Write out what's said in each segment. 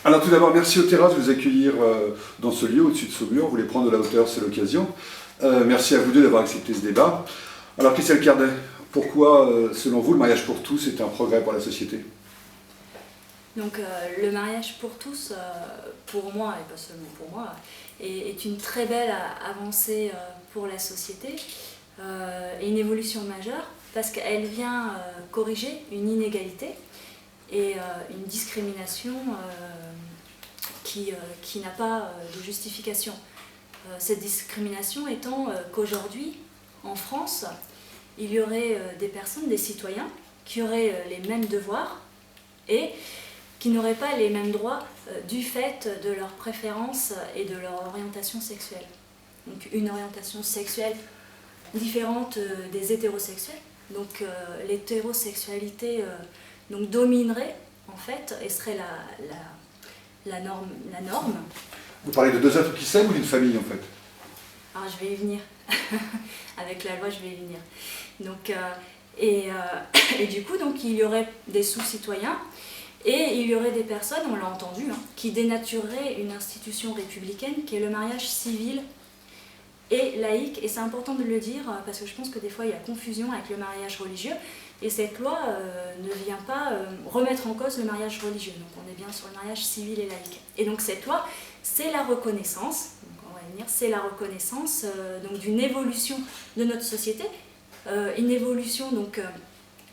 Alors tout d'abord, merci aux terrasses de vous accueillir dans ce lieu au-dessus de Saumur. Vous voulez prendre de la hauteur, c'est l'occasion. Merci à vous deux d'avoir accepté ce débat. Alors Christelle Cardet, pourquoi, selon vous, le mariage pour tous est un progrès pour la société? Donc le mariage pour tous, pour moi, et pas seulement pour moi, est une très belle avancée pour la société et une évolution majeure parce qu'elle vient corriger une inégalité et une discrimination qui n'a pas de justification. Cette discrimination étant qu'aujourd'hui, en France, il y aurait des personnes, des citoyens, qui auraient les mêmes devoirs et qui n'auraient pas les mêmes droits du fait de leurs préférences et de leur orientation sexuelle. Donc une orientation sexuelle différente des hétérosexuels. Donc l'hétérosexualité dominerait en fait et serait la norme. Vous parlez de deux êtres qui s'aiment ou d'une famille en fait? Alors je vais y venir. Avec la loi, je vais y venir. Donc, et du coup, donc, il y aurait des sous-citoyens et il y aurait des personnes, on l'a entendu, qui dénatureraient une institution républicaine qui est le mariage civil et laïque. Et c'est important de le dire parce que je pense que des fois il y a confusion avec le mariage religieux. Et cette loi ne vient pas remettre en cause le mariage religieux. Donc on est bien sur le mariage civil et laïque. Et donc cette loi, c'est la reconnaissance, c'est la reconnaissance d'une évolution de notre société, une évolution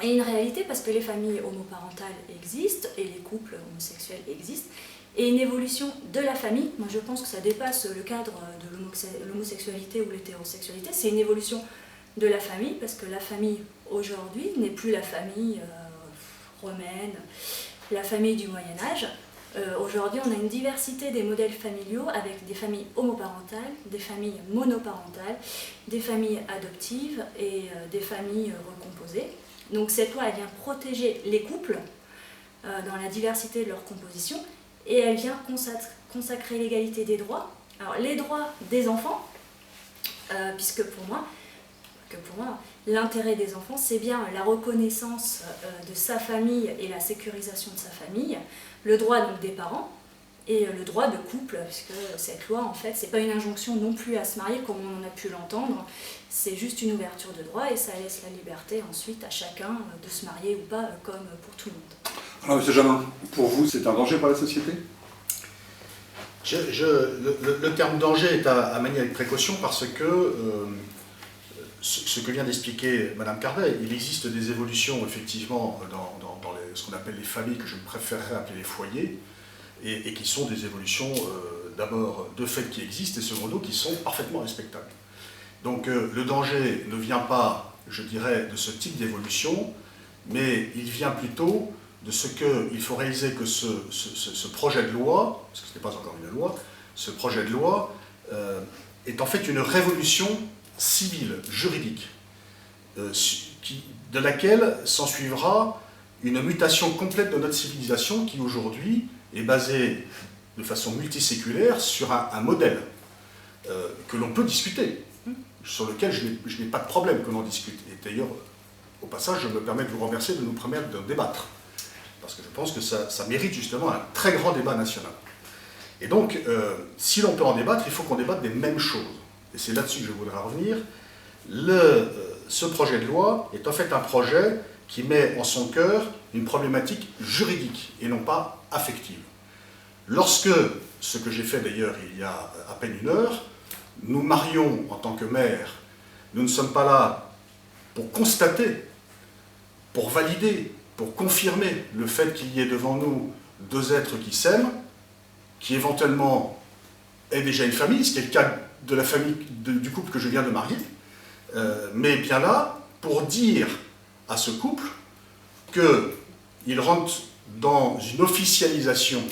et une réalité parce que les familles homoparentales existent et les couples homosexuels existent, et une évolution de la famille. Moi je pense que ça dépasse le cadre de l'homosexualité ou l'hétérosexualité, c'est une évolution de la famille parce que la famille aujourd'hui n'est plus la famille romaine, la famille du Moyen-Âge. Aujourd'hui, on a une diversité des modèles familiaux avec des familles homoparentales, des familles monoparentales, des familles adoptives et des familles recomposées. Donc cette loi, elle vient protéger les couples dans la diversité de leur composition et elle vient consacrer l'égalité des droits. Alors les droits des enfants, puisque pour moi, l'intérêt des enfants, c'est bien la reconnaissance de sa famille et la sécurisation de sa famille, le droit donc des parents et le droit de couple, puisque cette loi, en fait, c'est pas une injonction non plus à se marier comme on a pu l'entendre, c'est juste une ouverture de droit et ça laisse la liberté ensuite à chacun de se marier ou pas, comme pour tout le monde. Alors M. Jamin, pour vous, c'est un danger pour la société? Le terme danger est à manier avec précaution parce que ce que vient d'expliquer Mme Cardet, il existe des évolutions effectivement dans ce qu'on appelle les familles, que je préférerais appeler les foyers, et qui sont des évolutions d'abord de fait qui existent et secondo qui sont parfaitement respectables. Donc le danger ne vient pas, je dirais, de ce type d'évolution, mais il vient plutôt de ce qu'il faut réaliser que ce projet de loi, parce que ce n'est pas encore une loi, ce projet de loi est en fait une révolution civile, juridique, de laquelle s'ensuivra une mutation complète de notre civilisation qui aujourd'hui est basée de façon multiséculaire sur un modèle que l'on peut discuter, sur lequel je n'ai pas de problème que l'on discute. Et d'ailleurs, au passage, je me permets de vous remercier de nous permettre de débattre, parce que je pense que ça mérite justement un très grand débat national. Et donc, si l'on peut en débattre, il faut qu'on débatte des mêmes choses. Et c'est là-dessus que je voudrais revenir. Ce projet de loi est en fait un projet qui met en son cœur une problématique juridique et non pas affective. Lorsque, ce que j'ai fait d'ailleurs il y a à peine une heure, nous marions en tant que mère, nous ne sommes pas là pour constater, pour valider, pour confirmer le fait qu'il y ait devant nous deux êtres qui s'aiment, qui éventuellement aient déjà une famille, ce qui est le cas de la famille du couple que je viens de marier, mais bien là pour dire à ce couple qu'il rentre dans une officialisation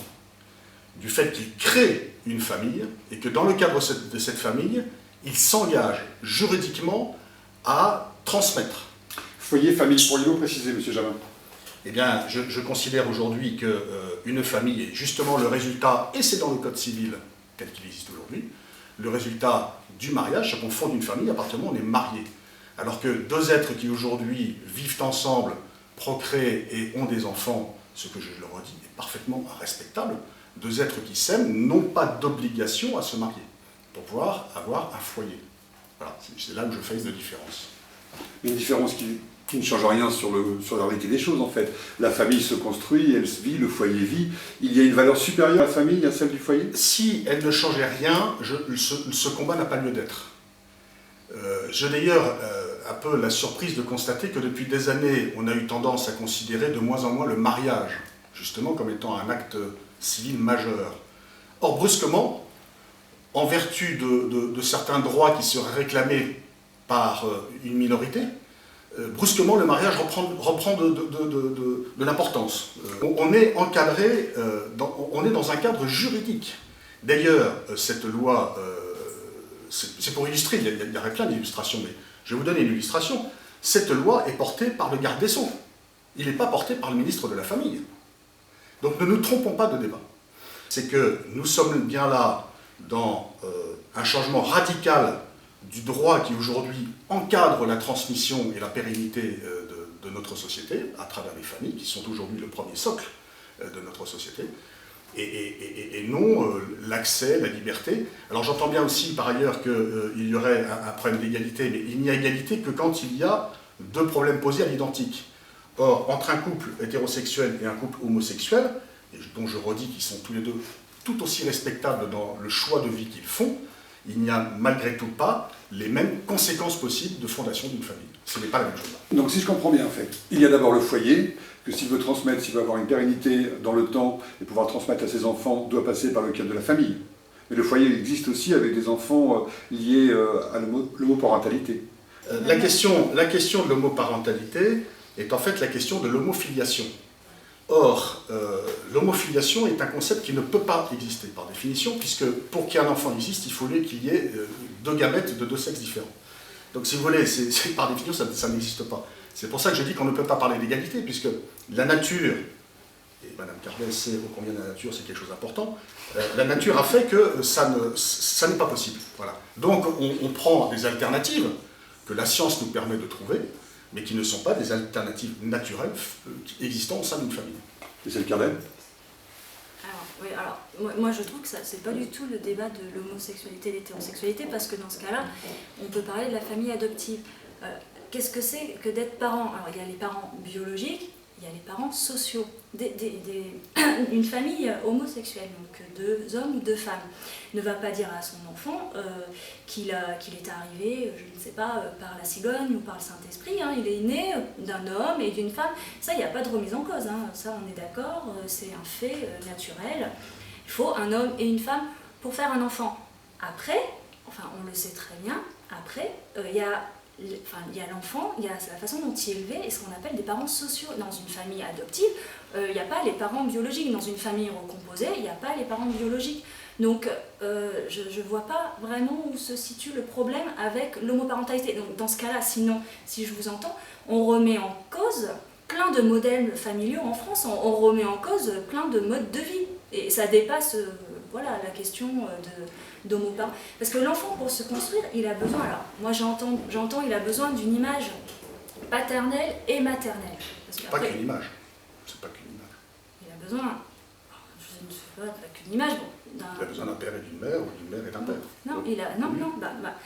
du fait qu'il crée une famille et que dans le cadre de cette famille, il s'engage juridiquement à transmettre. Foyer, famille, pourriez-vous préciser, M. Jamin? Eh bien, je considère aujourd'hui qu'une famille est justement le résultat, et c'est dans le Code civil tel qu'il existe aujourd'hui, le résultat du mariage, c'est qu'on fonde une famille à partir du moment où on est marié. Alors que deux êtres qui aujourd'hui vivent ensemble, procréent et ont des enfants, ce que je le redis est parfaitement respectable, deux êtres qui s'aiment n'ont pas d'obligation à se marier pour pouvoir avoir un foyer. Voilà, c'est là où je fais de différence. Une différence qui ne change rien sur la réalité des choses en fait. La famille se construit, elle se vit, le foyer vit. Il y a une valeur supérieure à la famille à celle du foyer? Si elle ne changeait rien, ce combat n'a pas lieu d'être. J'ai d'ailleurs un peu la surprise de constater que depuis des années, on a eu tendance à considérer de moins en moins le mariage, justement, comme étant un acte civil majeur. Or, brusquement, en vertu de certains droits qui seraient réclamés par une minorité, brusquement le mariage reprend de l'importance. On est encadré, on est dans un cadre juridique. D'ailleurs, cette loi, c'est pour illustrer, il y aurait plein d'illustrations, mais je vais vous donner une illustration. Cette loi est portée par le garde des Sceaux. Il n'est pas porté par le ministre de la Famille. Donc ne nous trompons pas de débat. C'est que nous sommes bien là dans un changement radical du droit qui aujourd'hui encadre la transmission et la pérennité de notre société, à travers les familles, qui sont aujourd'hui le premier socle de notre société, et non l'accès, la liberté. Alors j'entends bien aussi par ailleurs qu'il y aurait un problème d'égalité, mais il n'y a égalité que quand il y a deux problèmes posés à l'identique. Or, entre un couple hétérosexuel et un couple homosexuel, et dont je redis qu'ils sont tous les deux tout aussi respectables dans le choix de vie qu'ils font, il n'y a malgré tout pas les mêmes conséquences possibles de fondation d'une famille. Ce n'est pas la même chose. Donc si je comprends bien en fait, il y a d'abord le foyer, que s'il veut transmettre, s'il veut avoir une pérennité dans le temps et pouvoir transmettre à ses enfants, doit passer par le cadre de la famille. Mais le foyer existe aussi avec des enfants liés à l'homoparentalité. La question de l'homoparentalité est en fait la question de l'homofiliation. Or, l'homofiliation est un concept qui ne peut pas exister par définition, puisque pour qu'un enfant existe, il faut qu'il y ait deux gamètes de deux sexes différents. Donc si vous voulez, par définition, ça n'existe pas. C'est pour ça que je dis qu'on ne peut pas parler d'égalité, puisque la nature, et Mme Cardel sait combien la nature c'est quelque chose d'important, la nature a fait que ça n'est pas possible. Voilà. Donc on prend des alternatives que la science nous permet de trouver, mais qui ne sont pas des alternatives naturelles existant au sein d'une famille. Et c'est le Cardel? Moi je trouve que ça c'est pas du tout le débat de l'homosexualité et de l'hétérosexualité, parce que dans ce cas-là, on peut parler de la famille adoptive. Qu'est-ce que c'est que d'être parent? Alors il y a les parents biologiques, il y a les parents sociaux. Une famille homosexuelle, donc deux hommes ou deux femmes, ne va pas dire à son enfant qu'il est arrivé, je ne sais pas, par la cigogne ou par le Saint-Esprit. Hein. Il est né d'un homme et d'une femme. Ça, il n'y a pas de remise en cause. Hein. Ça, on est d'accord, c'est un fait naturel. Il faut un homme et une femme pour faire un enfant. Après, enfin, on le sait très bien, après, il y a l'enfant, il y a la façon dont il est élevé et ce qu'on appelle des parents sociaux. Dans une famille adoptive, il n'y a pas les parents biologiques. Dans une famille recomposée, il n'y a pas les parents biologiques. Donc, je ne vois pas vraiment où se situe le problème avec l'homoparentalité. Donc, dans ce cas-là, sinon, si je vous entends, on remet en cause plein de modèles familiaux en France, on remet en cause plein de modes de vie. Et ça dépasse la question d'homoparent. Parce que l'enfant, pour se construire, il a besoin, alors moi j'entends, il a besoin d'une image paternelle et maternelle. C'est pas qu'une image. C'est pas qu'une image. Il a besoin, je ne sais pas qu'une image, il a besoin d'un père et d'une mère, ou d'une mère et d'un père. Non,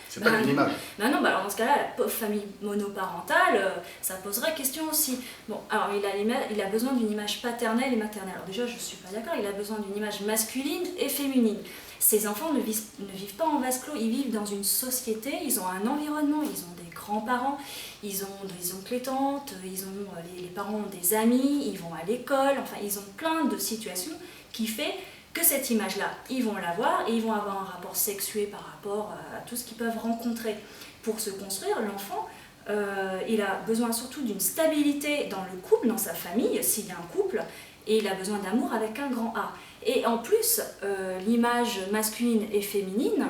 c'est pas qu'une image. Alors dans ce cas-là, la pauvre famille monoparentale, ça poserait question aussi. Bon, alors il a besoin d'une image paternelle et maternelle. Alors déjà, je ne suis pas d'accord, il a besoin d'une image masculine et féminine. Ces enfants ne vivent pas en vase clos, ils vivent dans une société, ils ont un environnement, ils ont des grands-parents, ils ont des oncles et tantes, ils ont les parents ont des amis, ils vont à l'école, enfin ils ont plein de situations qui fait que cette image-là, ils vont l'avoir et ils vont avoir un rapport sexué par rapport à tout ce qu'ils peuvent rencontrer. Pour se construire, l'enfant, il a besoin surtout d'une stabilité dans le couple, dans sa famille, s'il y a un couple, et il a besoin d'amour avec un grand A. Et en plus, l'image masculine et féminine,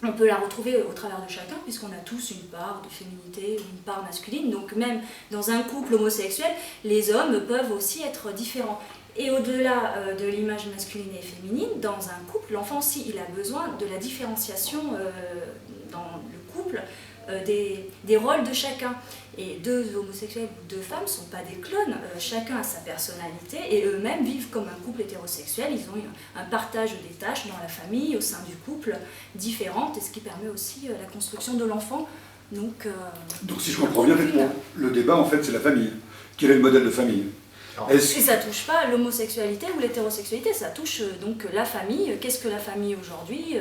on peut la retrouver au travers de chacun, puisqu'on a tous une part de féminité ou une part masculine. Donc même dans un couple homosexuel, les hommes peuvent aussi être différents. Et au-delà de l'image masculine et féminine, dans un couple, l'enfant aussi, il a besoin de la différenciation dans le couple des rôles de chacun. Et deux homosexuels ou deux femmes ne sont pas des clones, chacun a sa personnalité et eux-mêmes vivent comme un couple hétérosexuel, ils ont un partage des tâches dans la famille, au sein du couple, différentes, et ce qui permet aussi la construction de l'enfant. Donc si je comprends bien, le débat en fait c'est la famille. Quel est le modèle de famille? Et ça ne touche pas l'homosexualité ou l'hétérosexualité, ça touche donc la famille. Qu'est-ce que la famille aujourd'hui?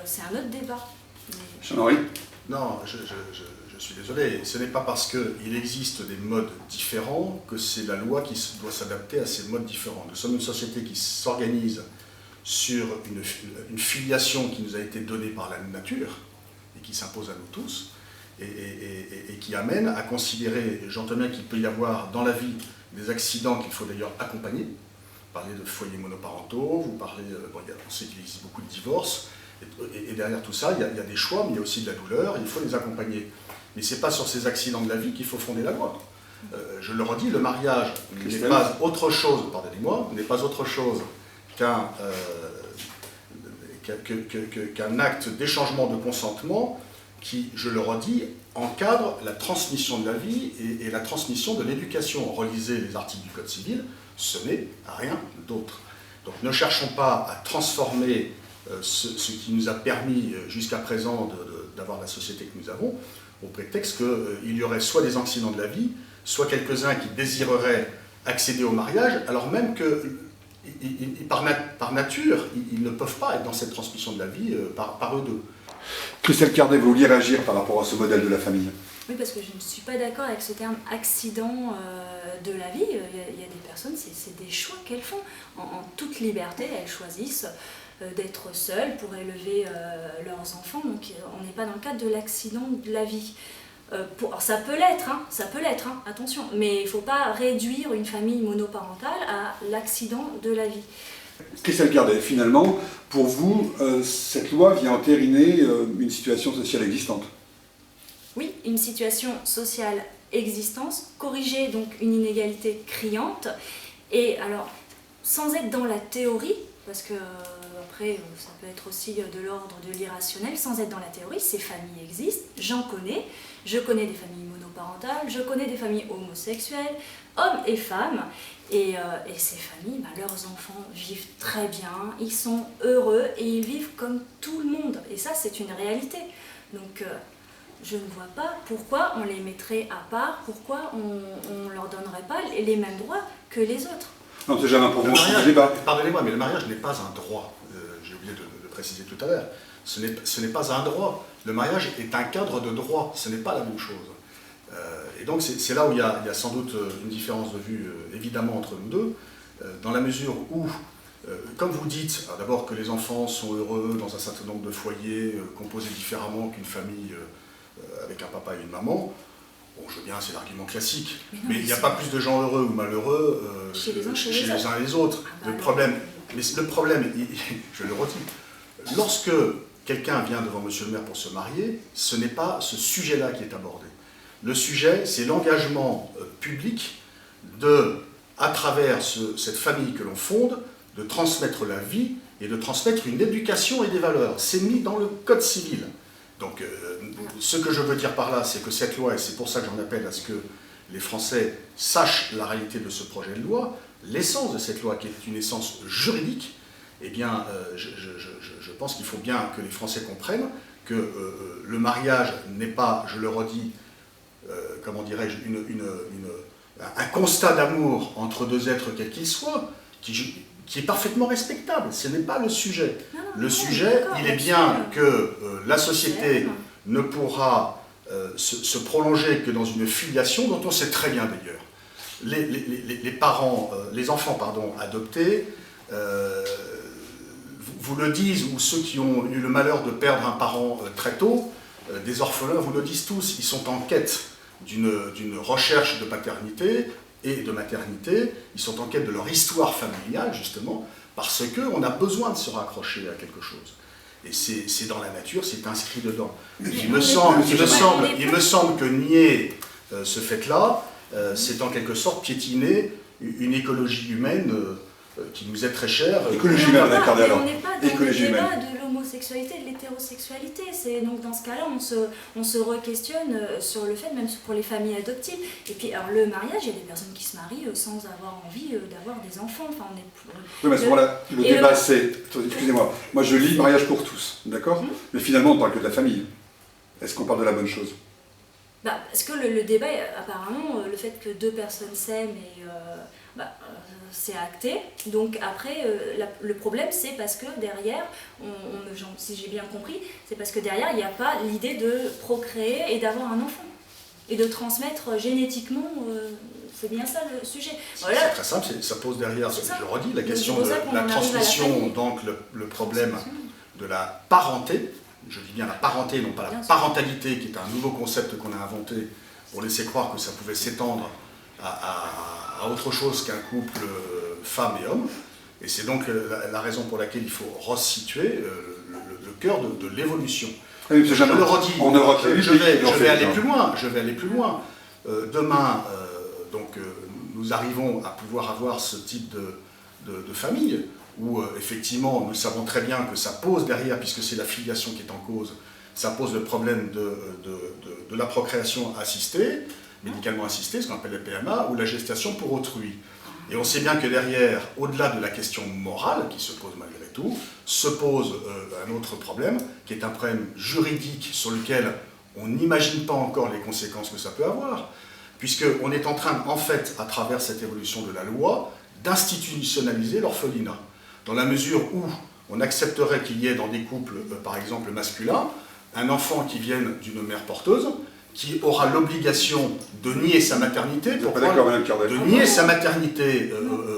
C'est un autre débat. Jean-Henri? Non, je suis désolé, ce n'est pas parce qu'il existe des modes différents que c'est la loi qui doit s'adapter à ces modes différents. Nous sommes une société qui s'organise sur une filiation qui nous a été donnée par la nature et qui s'impose à nous tous et qui amène à considérer, j'entends bien qu'il peut y avoir dans la vie des accidents qu'il faut d'ailleurs accompagner. Vous parlez de foyers monoparentaux, vous parlez, on sait qu'il existe beaucoup de divorces, et derrière tout ça, il y a des choix, mais il y a aussi de la douleur, et il faut les accompagner. Mais ce n'est pas sur ces accidents de la vie qu'il faut fonder la loi. Je le redis, le mariage n'est pas autre chose, pardonnez-moi, n'est pas autre chose qu'un acte d'échangement de consentement qui, je le redis, encadre la transmission de la vie et la transmission de l'éducation. Relisez les articles du Code civil, ce n'est rien d'autre. Donc ne cherchons pas à transformer ce qui nous a permis jusqu'à présent d'avoir la société que nous avons, au prétexte qu'il y aurait soit des accidents de la vie, soit quelques-uns qui désireraient accéder au mariage, alors même que par nature, ils ne peuvent pas être dans cette transmission de la vie par eux deux. Christelle Cardet, vous vouliez réagir par rapport à ce modèle de la famille? Oui, parce que je ne suis pas d'accord avec ce terme accident de la vie. Il y a des personnes, c'est des choix qu'elles font. En toute liberté, elles choisissent d'être seules pour élever leurs enfants. Donc on n'est pas dans le cadre de l'accident de la vie. Ça peut l'être, attention. Mais il ne faut pas réduire une famille monoparentale à l'accident de la vie. Christelle Cardet, finalement, pour vous, cette loi vient entériner une situation sociale existante? Oui, une situation sociale existante, corriger donc une inégalité criante, et alors, sans être dans la théorie, parce que après ça peut être aussi de l'ordre de l'irrationnel, sans être dans la théorie, ces familles existent, j'en connais, je connais des familles monoparentales, je connais des familles homosexuelles, hommes et femmes, et ces familles, leurs enfants vivent très bien, ils sont heureux et ils vivent comme tout le monde, et ça c'est une réalité. Donc je ne vois pas pourquoi on les mettrait à part, pourquoi on ne leur donnerait pas les mêmes droits que les autres. Non, c'est jamais pour vous ce débat. Pardonnez-moi, mais le mariage n'est pas un droit. J'ai oublié de le préciser tout à l'heure. Ce n'est pas un droit. Le mariage est un cadre de droit. Ce n'est pas la même chose. Et donc c'est là où il y a sans doute une différence de vue, évidemment, entre nous deux, dans la mesure où, comme vous dites, d'abord que les enfants sont heureux dans un certain nombre de foyers composés différemment qu'une famille avec un papa et une maman. Bon, je veux bien, c'est l'argument classique, mais il n'y a pas plus de gens heureux ou malheureux chez les uns et les autres. Le problème, je le redis, lorsque quelqu'un vient devant monsieur le maire pour se marier, ce n'est pas ce sujet-là qui est abordé. Le sujet, c'est l'engagement public à travers cette famille que l'on fonde, de transmettre la vie et de transmettre une éducation et des valeurs. C'est mis dans le Code civil. Donc, ce que je veux dire par là, c'est que cette loi, et c'est pour ça que j'en appelle à ce que les Français sachent la réalité de ce projet de loi, l'essence de cette loi, qui est une essence juridique, eh bien, je pense qu'il faut bien que les Français comprennent que le mariage n'est pas, je le redis, comment dirais-je, un constat d'amour entre deux êtres quels qu'ils soient, qui est parfaitement respectable. Ce n'est pas le sujet. Le sujet, il est bien que la société ne pourra se prolonger que dans une filiation dont on sait très bien d'ailleurs. Les enfants adoptés vous le disent, ou ceux qui ont eu le malheur de perdre un parent très tôt, des orphelins vous le disent tous, ils sont en quête d'une recherche de paternité et de maternité, ils sont en quête de leur histoire familiale, justement, parce qu'on a besoin de se raccrocher à quelque chose. Et c'est dans la nature, c'est inscrit dedans. Il me semble que nier ce fait-là, c'est en quelque sorte piétiner une écologie humaine qui nous est très chère. Écologie humaine, d'accord, alors. On n'est pas dans le débat de l'homosexualité et de l'hétérosexualité. Donc dans ce cas-là, on se re-questionne sur le fait, même pour les familles adoptives. Et puis alors le mariage, il y a des personnes qui se marient sans avoir envie d'avoir des enfants. Enfin, on est oui, mais à ce moment-là, le débat c'est... Excusez-moi, moi je lis mariage pour tous, d'accord? Mais finalement on ne parle que de la famille. Est-ce qu'on parle de la bonne chose? Parce que le débat, apparemment, le fait que deux personnes s'aiment, c'est acté. Donc après, le problème, c'est parce que derrière, si j'ai bien compris, c'est parce que derrière, il n'y a pas l'idée de procréer et d'avoir un enfant. Et de transmettre génétiquement, c'est bien ça le sujet. Voilà. C'est très simple, ça pose derrière, je le redis, la question de la transmission, donc le problème de la parenté. Je dis bien la parenté, non pas la parentalité, qui est un nouveau concept qu'on a inventé pour laisser croire que ça pouvait s'étendre à autre chose qu'un couple femme et homme. Et c'est donc la raison pour laquelle il faut resituer le cœur de l'évolution. Oui, je le redis, en Europe, je vais aller plus loin. Demain, nous arrivons à pouvoir avoir ce type de famille, où effectivement nous savons très bien que ça pose derrière, puisque c'est la filiation qui est en cause, ça pose le problème de la procréation assistée, médicalement assistée, ce qu'on appelle la PMA, ou la gestation pour autrui. Et on sait bien que derrière, au-delà de la question morale, qui se pose malgré tout, se pose un autre problème, qui est un problème juridique sur lequel on n'imagine pas encore les conséquences que ça peut avoir, puisqu'on est en train, en fait, à travers cette évolution de la loi, d'institutionnaliser l'orphelinat. Dans la mesure où on accepterait qu'il y ait dans des couples, par exemple masculins, un enfant qui vienne d'une mère porteuse, qui aura l'obligation de nier sa maternité,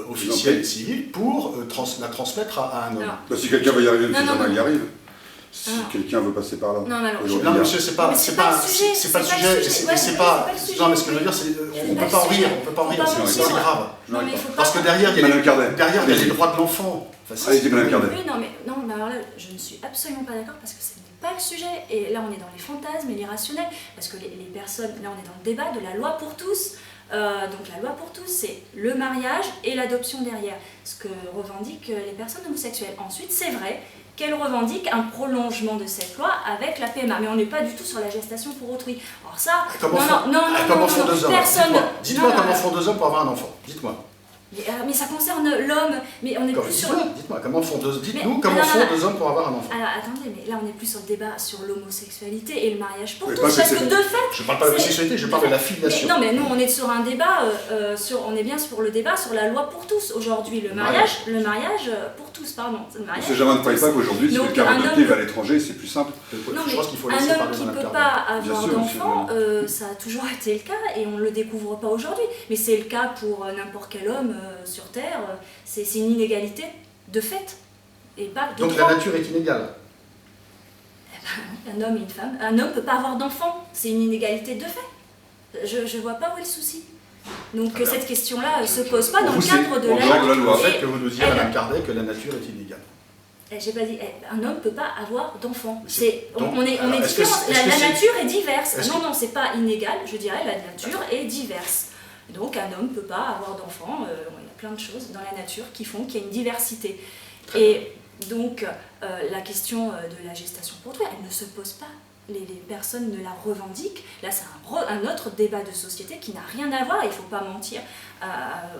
officielle et civile, pour la transmettre à un homme. Si quelqu'un veut y arriver, il y arrive. Si quelqu'un veut passer par là. Non, monsieur, c'est pas le sujet. Non, mais ce que je veux dire, c'est on ne peut pas en rire, c'est grave. Parce que derrière, il y a les droits de l'enfant. Oui, non, alors là, je ne suis absolument pas d'accord parce que ce n'est pas le sujet. Et là, on est dans les fantasmes et l'irrationnel. Parce que les personnes, là, on est dans le débat de la loi pour tous. Donc la loi pour tous, c'est le mariage et l'adoption derrière. Ce que revendiquent les personnes homosexuelles. Ensuite, c'est vrai qu'elles revendiquent un prolongement de cette loi avec la PMA. Mais on n'est pas du tout sur la gestation pour autrui. Alors ça, comment font deux hommes? Dites-moi comment font deux hommes pour avoir un enfant. Dites-moi. Mais ça concerne l'homme, mais on est plus sur... Dites-moi, comment font deux hommes pour avoir un enfant? Alors attendez, mais là on est plus sur le débat sur l'homosexualité et le mariage pour tous, parce que de fait... Je ne parle pas de l'homosexualité, je parle de la filiation. Non mais nous on est sur un débat, on est bien sur le débat sur la loi pour tous aujourd'hui, le mariage pour tous, pardon. Monsieur Jamin ne parle pas qu'aujourd'hui, si quelqu'un va adopter à l'étranger, c'est plus simple. Non mais un homme qui ne peut pas avoir d'enfant, ça a toujours été le cas et on ne le découvre pas aujourd'hui. Mais c'est le cas pour n'importe quel homme sur Terre, c'est une inégalité de fait. Et pas de donc droit. La nature est inégale. Un homme et une femme, un homme ne peut pas avoir d'enfant, c'est une inégalité de fait. Je ne vois pas où est le souci. Donc cette question-là ne se pose pas dans le cadre de la loi. En fait, que vous nous disiez, Madame Cardet, que la nature est inégale. J'ai pas dit, un homme ne peut pas avoir d'enfant. On est différents. La nature est diverse. Non, c'est pas inégal, je dirais, la nature est diverse. Donc un homme ne peut pas avoir d'enfant, il y a plein de choses dans la nature qui font qu'il y a une diversité. Et donc la question de la gestation pour autrui, elle ne se pose pas. Les personnes ne la revendiquent. Là c'est un autre débat de société qui n'a rien à voir, il ne faut pas mentir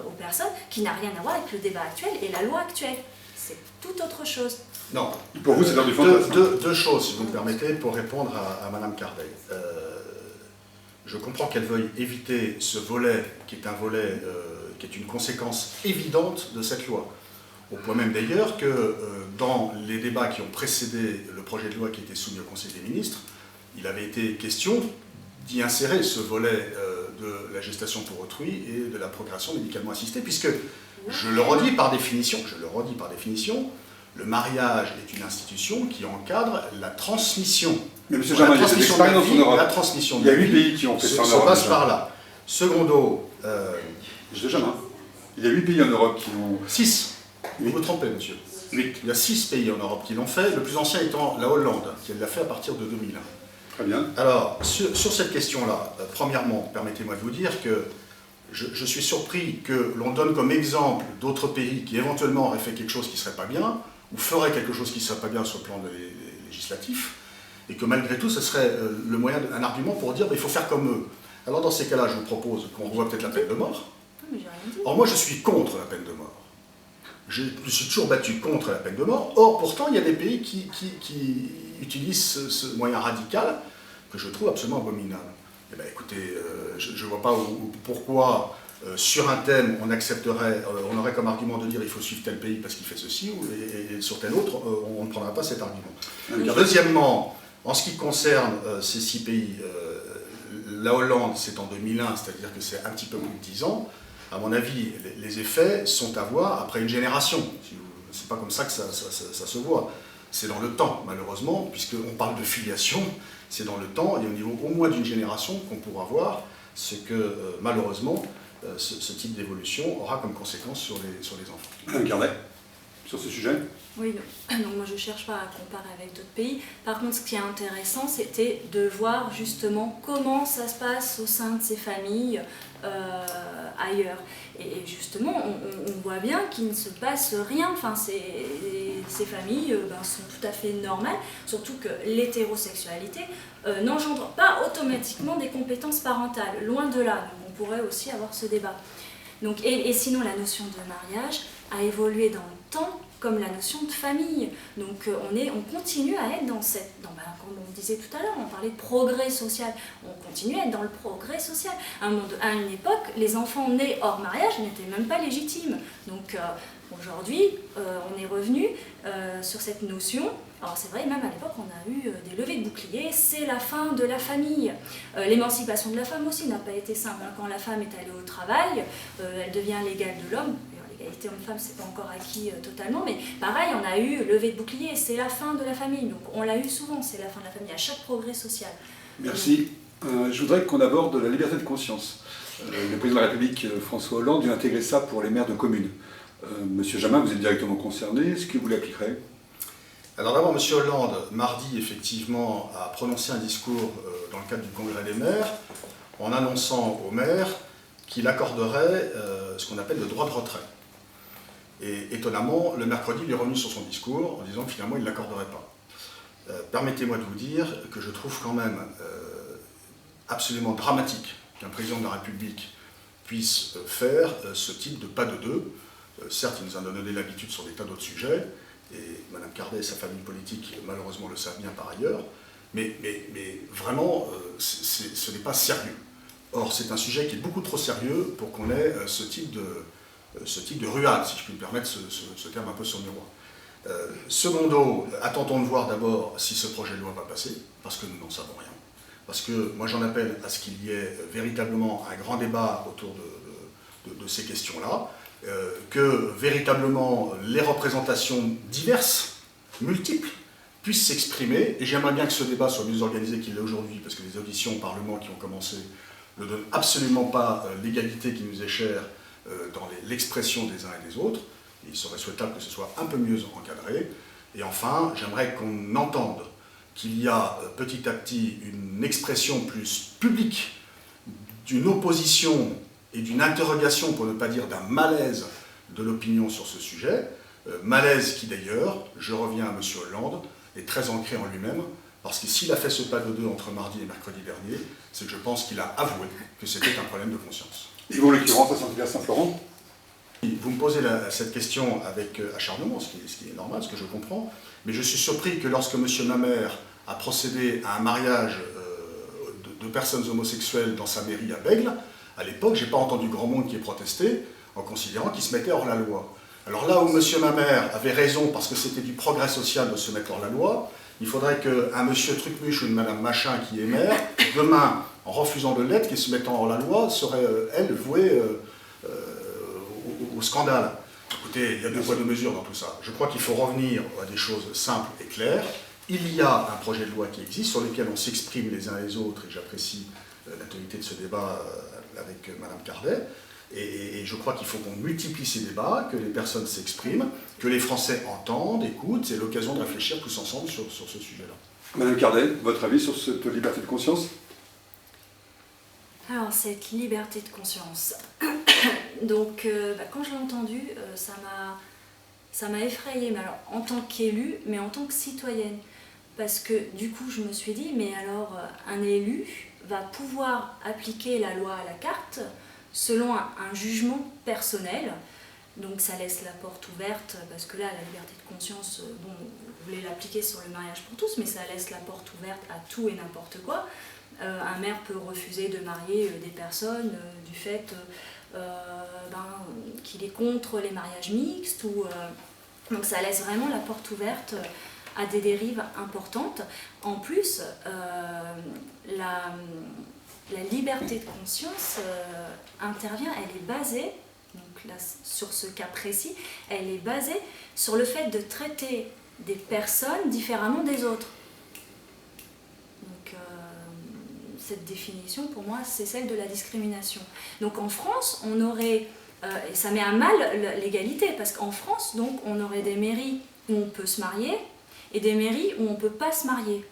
aux personnes, qui n'a rien à voir avec le débat actuel et la loi actuelle. C'est tout autre chose. Non, pour vous c'est dans du fantasme. Deux choses, si vous me permettez, pour répondre à Madame Cardet. Je comprends qu'elle veuille éviter ce volet, qui est un volet qui est une conséquence évidente de cette loi. Au point même d'ailleurs que dans les débats qui ont précédé le projet de loi qui était soumis au Conseil des ministres, il avait été question d'y insérer ce volet de la gestation pour autrui et de la procréation médicalement assistée, puisque, je le redis par définition, le mariage est une institution qui encadre la transmission. Mais M. Jamin, il y a cette expérience en Europe. La transmission il y a 8 pays qui ont fait ça en Europe. Se passe par là. Secondo... M. Jamin, il y a 8 pays en Europe qui ont... 6. Vous vous trompez, monsieur. 8. Il y a 6 pays en Europe qui l'ont fait, le plus ancien étant la Hollande, qui l'a fait à partir de 2001. Très bien. Alors, sur cette question-là, premièrement, permettez-moi de vous dire que je suis surpris que l'on donne comme exemple d'autres pays qui éventuellement auraient fait quelque chose qui ne serait pas bien, ou ferait quelque chose qui ne serait pas bien sur le plan législatif, et que malgré tout, ce serait le moyen, un argument pour dire il faut faire comme eux. Alors dans ces cas-là, je vous propose qu'on revoie peut-être la peine de mort. Mais j'ai rien dit. Or moi, je suis contre la peine de mort. Je me suis toujours battu contre la peine de mort. Or, pourtant, il y a des pays qui utilisent ce moyen radical que je trouve absolument abominable. Eh bien, écoutez, je ne vois pas pourquoi, sur un thème, on accepterait, on aurait comme argument de dire il faut suivre tel pays parce qu'il fait ceci, et sur tel autre, on ne prendra pas cet argument. Deuxièmement, en ce qui concerne ces 6 pays, la Hollande, c'est en 2001, c'est-à-dire que c'est un petit peu plus de 10 ans. À mon avis, les effets sont à voir après une génération. C'est pas comme ça que ça se voit. C'est dans le temps, malheureusement, puisqu'on parle de filiation, c'est dans le temps, et au niveau au moins d'une génération qu'on pourra voir ce que, malheureusement, ce type d'évolution aura comme conséquence sur les enfants. Madame Cardet, sur ce sujet? Oui, donc moi je ne cherche pas à comparer avec d'autres pays. Par contre, ce qui est intéressant, c'était de voir justement comment ça se passe au sein de ces familles ailleurs. Et justement, on voit bien qu'il ne se passe rien. Enfin, ces familles sont tout à fait normales, surtout que l'hétérosexualité n'engendre pas automatiquement des compétences parentales. Loin de là, donc on pourrait aussi avoir ce débat. Donc, et sinon, la notion de mariage a évolué dans le temps, comme la notion de famille. Donc on continue à être comme on disait tout à l'heure, on parlait de progrès social, on continue à être dans le progrès social. À une époque, les enfants nés hors mariage n'étaient même pas légitimes. Donc aujourd'hui, on est revenu sur cette notion. Alors c'est vrai, même à l'époque, on a eu des levées de boucliers, c'est la fin de la famille. L'émancipation de la femme aussi n'a pas été simple. Quand la femme est allée au travail, elle devient l'égale de l'homme. L'égalité homme-femme, c'est pas encore acquis totalement, mais pareil, on a eu levé de bouclier, c'est la fin de la famille. Donc on l'a eu souvent, c'est la fin de la famille, à chaque progrès social. Merci. Je voudrais qu'on aborde la liberté de conscience. Le président de la République, François Hollande, a intégré ça pour les maires de communes. Monsieur Jamin, vous êtes directement concerné, est-ce que vous l'appliquerez? Alors d'abord, M. Hollande, mardi, effectivement, a prononcé un discours dans le cadre du Congrès des maires, en annonçant aux maires qu'il accorderait ce qu'on appelle le droit de retrait. Et étonnamment, le mercredi, il est revenu sur son discours en disant que finalement, il ne l'accorderait pas. Permettez-moi de vous dire que je trouve quand même absolument dramatique qu'un président de la République puisse faire ce type de pas de deux. Certes, il nous en a donné l'habitude sur des tas d'autres sujets, et Mme Cardet et sa famille politique, malheureusement, le savent bien par ailleurs, mais vraiment, ce n'est pas sérieux. Or, c'est un sujet qui est beaucoup trop sérieux pour qu'on ait ce type de ruade, si je puis me permettre ce terme un peu sournois. Secondo, attendons de voir d'abord si ce projet de loi va passer, parce que nous n'en savons rien. Parce que moi j'en appelle à ce qu'il y ait véritablement un grand débat autour de ces questions-là, que véritablement les représentations diverses, multiples, puissent s'exprimer, et j'aimerais bien que ce débat soit mieux organisé qu'il l'est aujourd'hui, parce que les auditions au Parlement qui ont commencé ne donnent absolument pas l'égalité qui nous est chère dans l'expression des uns et des autres. Il serait souhaitable que ce soit un peu mieux encadré. Et enfin, j'aimerais qu'on entende qu'il y a petit à petit une expression plus publique d'une opposition et d'une interrogation, pour ne pas dire d'un malaise de l'opinion sur ce sujet. Malaise qui d'ailleurs, je reviens à M. Hollande, est très ancré en lui-même, parce que s'il a fait ce pas de deux entre mardi et mercredi dernier, c'est que je pense qu'il a avoué que c'était un problème de conscience. Et vous, en l'occurrence, à Saint-Hilaire-Saint-Florent? Vous me posez cette question avec acharnement, ce qui est normal, ce que je comprends, mais je suis surpris que lorsque M. Mamère a procédé à un mariage de personnes homosexuelles dans sa mairie à Bègles, à l'époque, je n'ai pas entendu grand monde qui ait protesté en considérant qu'il se mettait hors la loi. Alors là où M. Mamère avait raison parce que c'était du progrès social de se mettre hors la loi, il faudrait qu'un M. Trucmuche ou une Mme Machin qui est maire, demain, en refusant de l'être, qui se mettant hors la loi, serait, elle, vouée au scandale. Écoutez, il y a deux poids deux mesures dans tout ça. Je crois qu'il faut revenir à des choses simples et claires. Il y a un projet de loi qui existe, sur lequel on s'exprime les uns et les autres, et j'apprécie la qualité de ce débat avec Mme Cardet. Et je crois qu'il faut qu'on multiplie ces débats, que les personnes s'expriment, que les Français entendent, écoutent. C'est l'occasion de réfléchir tous ensemble sur ce sujet-là. Madame Cardet, votre avis sur cette liberté de conscience? Alors, cette liberté de conscience. Donc, quand je l'ai entendu, ça m'a ça m'a effrayée, mais alors en tant qu'élue, mais en tant que citoyenne. Parce que du coup, je me suis dit, mais alors un élu va pouvoir appliquer la loi à la carte selon un jugement personnel. Donc ça laisse la porte ouverte, parce que là, la liberté de conscience, bon, vous voulez l'appliquer sur le mariage pour tous, mais ça laisse la porte ouverte à tout et n'importe quoi. Un maire peut refuser de marier des personnes du fait qu'il est contre les mariages mixtes. Donc ça laisse vraiment la porte ouverte à des dérives importantes. En plus, la liberté de conscience intervient, elle est basée, donc là, sur ce cas précis, elle est basée sur le fait de traiter des personnes différemment des autres. Donc cette définition, pour moi, c'est celle de la discrimination. Donc en France, on aurait, et ça met à mal l'égalité, parce qu'en France, donc, on aurait des mairies où on peut se marier, et des mairies où on ne peut pas se marier.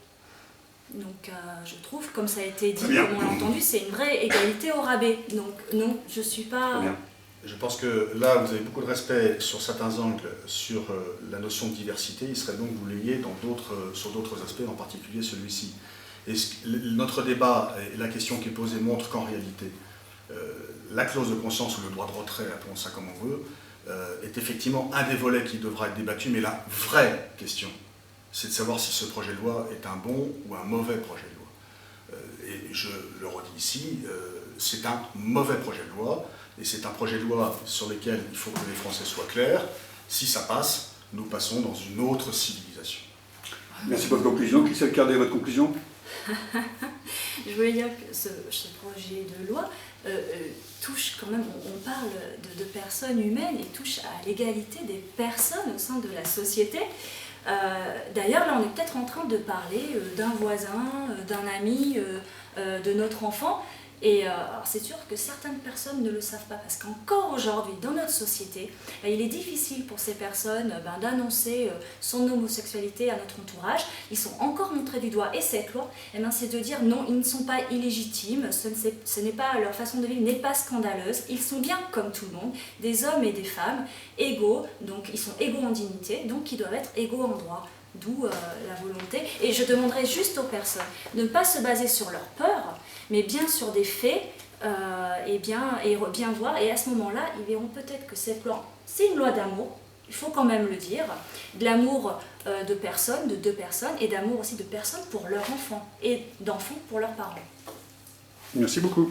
Donc je trouve, comme ça a été dit, comme on l'a entendu, c'est une vraie égalité au rabais. Donc non, je ne suis pas... Je pense que là, vous avez beaucoup de respect sur certains angles sur la notion de diversité. Il serait bon que vous l'ayez sur d'autres aspects, en particulier celui-ci. Et notre débat et la question qui est posée montrent qu'en réalité, la clause de conscience ou le droit de retrait, appelons ça comme on veut, est effectivement un des volets qui devra être débattu, mais la vraie question, c'est de savoir si ce projet de loi est un bon ou un mauvais projet de loi. Et je le redis ici, c'est un mauvais projet de loi, et c'est un projet de loi sur lequel il faut que les Français soient clairs. Si ça passe, nous passons dans une autre civilisation. Merci pour votre conclusion. Christelle Cardet, votre conclusion? Je voulais dire que ce projet de loi touche quand même, on parle de personnes humaines et touche à l'égalité des personnes au sein de la société. D'ailleurs, là, on est peut-être en train de parler d'un voisin, d'un ami, de notre enfant. Et c'est sûr que certaines personnes ne le savent pas, parce qu'encore aujourd'hui, dans notre société, il est difficile pour ces personnes d'annoncer son homosexualité à notre entourage. Ils sont encore montrés du doigt, et cette loi, c'est de dire non, ils ne sont pas illégitimes, ce n'est pas, leur façon de vivre n'est pas scandaleuse, ils sont bien comme tout le monde, des hommes et des femmes, égaux, donc ils sont égaux en dignité, donc ils doivent être égaux en droit. D'où la volonté. Et je demanderais juste aux personnes de ne pas se baser sur leur peur, mais bien sur des faits, et bien voir. Et à ce moment-là, ils verront peut-être que cette loi, c'est une loi d'amour, il faut quand même le dire, de l'amour de personnes, de deux personnes, et d'amour aussi de personnes pour leurs enfants, et d'enfants pour leurs parents. Merci beaucoup.